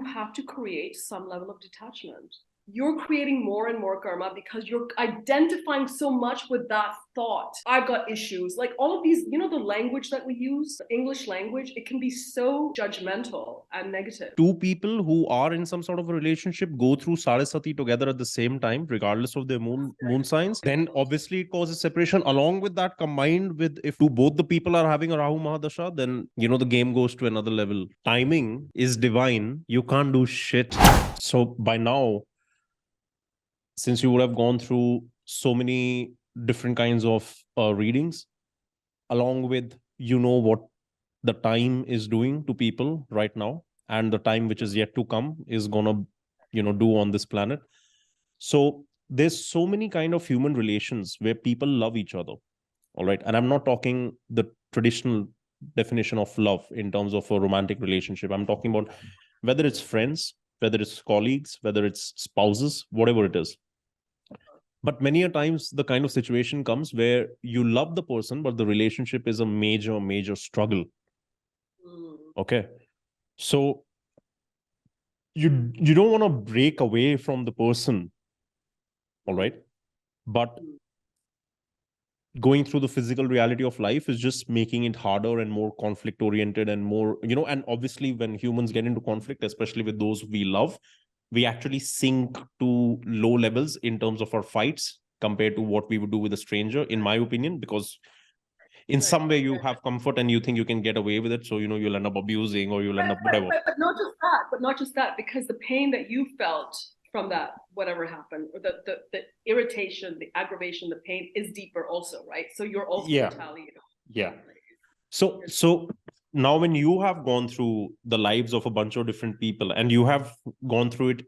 you have to create some level of detachment. You're creating more and more karma because you're identifying so much with that thought. I've got issues. Like all of these, the language that we use, the English language, it can be so judgmental and negative. Two people who are in some sort of a relationship go through Saraswati together at the same time, regardless of their moon signs, then obviously it causes separation. Along with that, combined with if both the people are having a Rahu Mahadasha, then the game goes to another level. Timing is divine. You can't do shit. So by now, since you would have gone through so many different kinds of readings, along with what the time is doing to people right now, and the time which is yet to come is gonna do on this planet. So there's so many kind of human relations where people love each other, all right? And I'm not talking the traditional definition of love in terms of a romantic relationship. I'm talking about whether it's friends, whether it's colleagues, whether it's spouses, whatever it is. But many a times the kind of situation comes where you love the person, but the relationship is a major struggle. Okay. So you don't want to break away from the person, all right? But going through the physical reality of life is just making it harder and more conflict oriented and more, and obviously when humans get into conflict, especially with those we love, we actually sink to low levels in terms of our fights compared to what we would do with a stranger, in my opinion, because in some way you have comfort and you think you can get away with it. So, you'll end up abusing or you'll end up whatever. But not just that, because the pain that you felt from that, whatever happened, or the irritation, the aggravation, the pain is deeper also, right? So you're also retaliating. Yeah. So now when you have gone through the lives of a bunch of different people and you have gone through it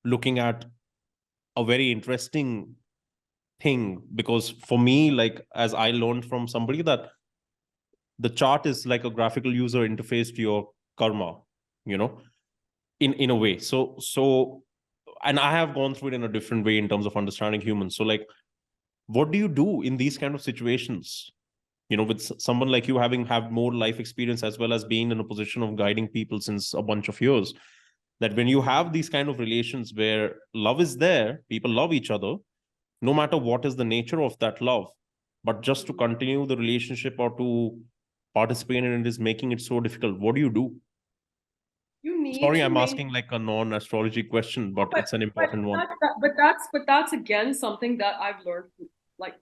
looking at a very interesting thing, because for me, like, as I learned from somebody, that the chart is like a graphical user interface to your karma, in a way. So and I have gone through it in a different way in terms of understanding humans. So like, what do you do in these kind of situations, with someone like you having had more life experience as well as being in a position of guiding people since a bunch of years, that when you have these kind of relations where love is there, people love each other, no matter what is the nature of that love, but just to continue the relationship or to participate in it is making it so difficult, what do you do? You need Sorry, I'm asking like a non-astrology question, but it's an important one. But that's again something that I've learned, like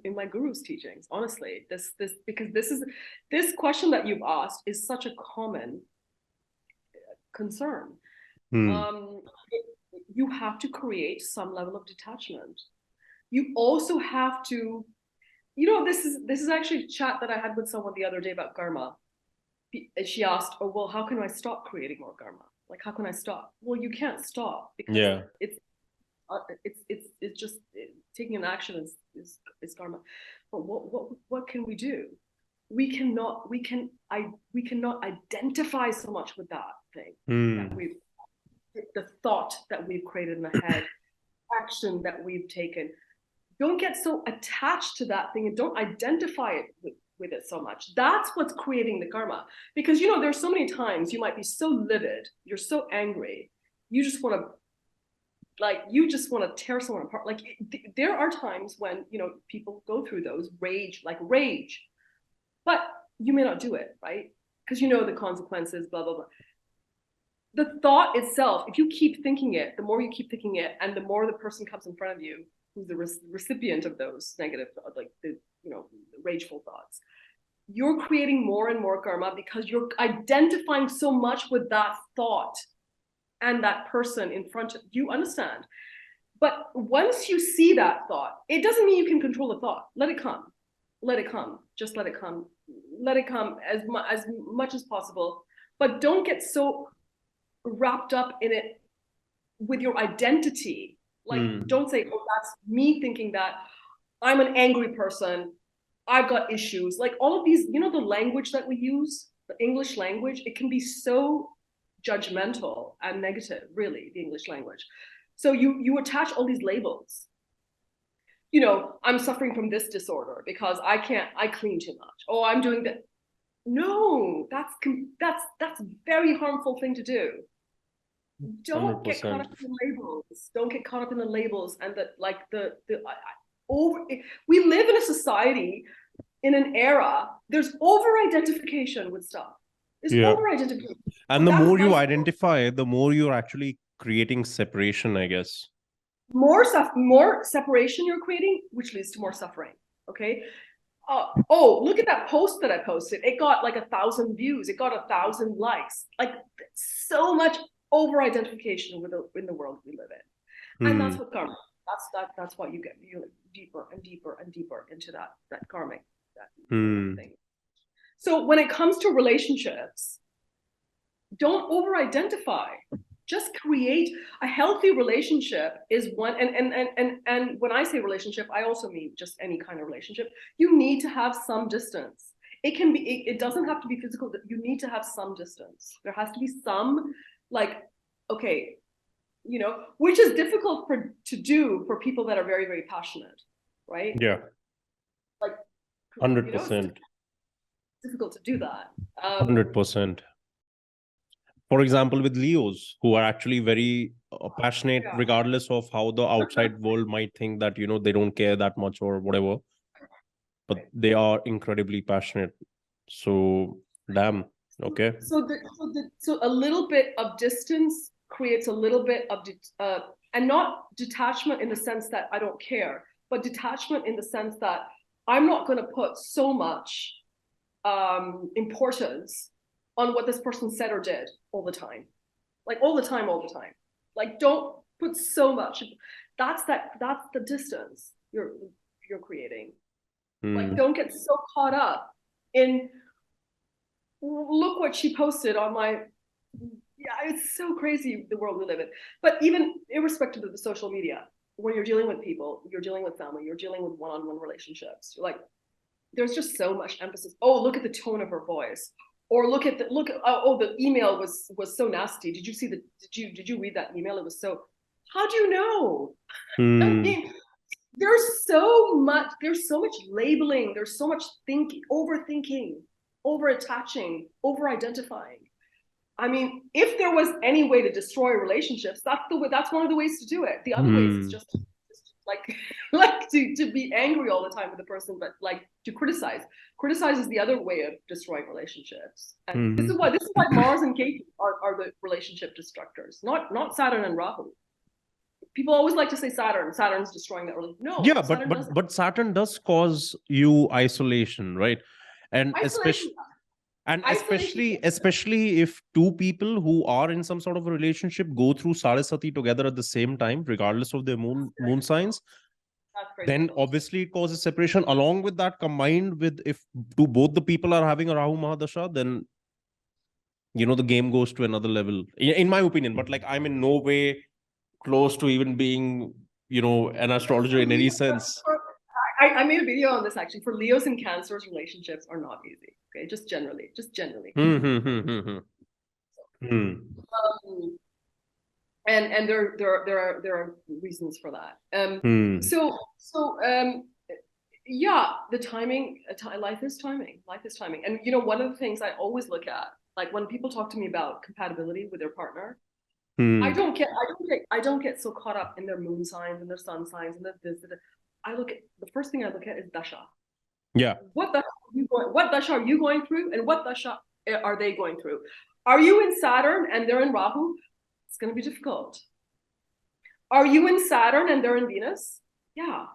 in my guru's teachings. Honestly, because this question that you've asked is such a common concern. You have to create some level of detachment. You also have to, this is actually a chat that I had with someone the other day about karma. She asked, "Oh, well, how can I stop creating more karma? Like, how can I stop?" Well, you can't stop because it's just taking an action is karma. But what can we do? We cannot identify so much with that thing that the thought that we've created in the head, action that we've taken. Don't get so attached to that thing and don't identify it with it so much. That's what's creating the karma. Because there's so many times you might be so livid, you're so angry, you just want to tear someone apart. Like there are times when people go through those rage, but you may not do it, right? Because the consequences, blah blah blah. The thought itself, if you keep thinking it, the more you keep thinking it, and the more the person comes in front of you who's the recipient of those negative, like the rageful thoughts, you're creating more and more karma because you're identifying so much with that thought and that person in front of you. Understand? But once you see that thought, it doesn't mean you can control the thought. Let it come. Just let it come. Let it come as much as possible. But don't get so wrapped up in it with your identity. Like, don't say, "Oh, that's me thinking that I'm an angry person. I've got issues." Like all of these, the language that we use, the English language, it can be so judgmental and negative, really, the English language. So you attach all these labels. I'm suffering from this disorder because I clean too much. Oh, I'm doing that. No, that's very harmful thing to do. don't get caught 100%. up in the labels. Don't get caught up in the labels and over. We live in a society, in an era. There's over identification with stuff. There's Yeah. over identification. And the more you identify, the more you're actually creating separation, I guess. More separation you're creating, which leads to more suffering. Okay. Look at that post that I posted. It got like 1,000 views. It got 1,000 likes. Like, so much over identification in the world we live in. And that's what karma. That's why you get deeper and deeper and deeper into that karmic thing. So when it comes to relationships, don't over identify. Just create a healthy relationship is one. And when I say relationship, I also mean just any kind of relationship. You need to have some distance. It doesn't have to be physical. You need to have some distance. There has to be some, like, okay, which is difficult to do for people that are very, very passionate, right? Yeah. Like 100%. Difficult to do that. 100%. For example, with Leos, who are actually very passionate, regardless of how the outside world might think that, they don't care that much or whatever. But they are incredibly passionate. So, damn. Okay. So a little bit of distance creates a little bit of, and not detachment in the sense that I don't care, but detachment in the sense that I'm not going to put so much importance on what this person said or did all the time. Like all the time. Like, don't put so much. That's the distance you're creating. Like, don't get so caught up in, look what she posted on my, it's so crazy the world we live in. But even irrespective of the social media, when you're dealing with people, you're dealing with family, you're dealing with one-on-one relationships, you're like, there's just so much emphasis. Oh, look at the tone of her voice. Or look at the email was so nasty. Did you read that email? It was so, how do you know? I mean, there's so much labeling, there's so much overthinking, overattaching, over-identifying. I mean, if there was any way to destroy relationships, that's one of the ways to do it. The other ways is just like to be angry all the time with the person, but like to criticize is the other way of destroying relationships. And this is why Mars and Ketu are the relationship destructors, not Saturn and Rahu. People always like to say Saturn's destroying that relationship. No. Yeah, but Saturn does cause you isolation, right? And especially if two people who are in some sort of a relationship go through Saraswati together at the same time, regardless of their moon signs, then obviously it causes separation. Along with that, combined with if both the people are having a Rahu Mahadasha, then the game goes to another level, in my opinion. But like, I'm in no way close to even being, an astrologer in any sense. I made a video on this actually. For Leos and Cancers, relationships are not easy. Okay, just generally. And there are reasons for that. Yeah, the timing. Life is timing. And one of the things I always look at, like when people talk to me about compatibility with their partner, I don't get so caught up in their moon signs and their sun signs and the first thing I look at is dasha. Yeah. What dasha are you going through, and what dasha are they going through? Are you in Saturn and they're in Rahu? It's going to be difficult. Are you in Saturn and they're in Venus? Yeah,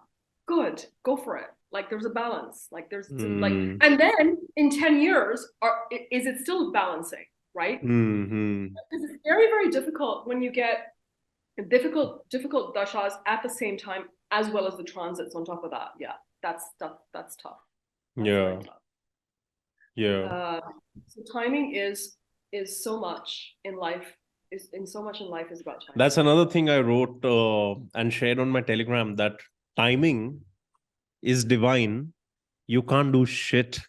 good, go for it. Like, there's a balance. Like, there's like, and then in 10 years, is it still balancing? Right? It's very, very difficult when you get difficult dashas at the same time, as well as the transits on top of that. Yeah, that's tough. That's tough. So timing is so much in life. Is about timing. That's another thing I wrote and shared on my Telegram, that timing is divine. You can't do shit.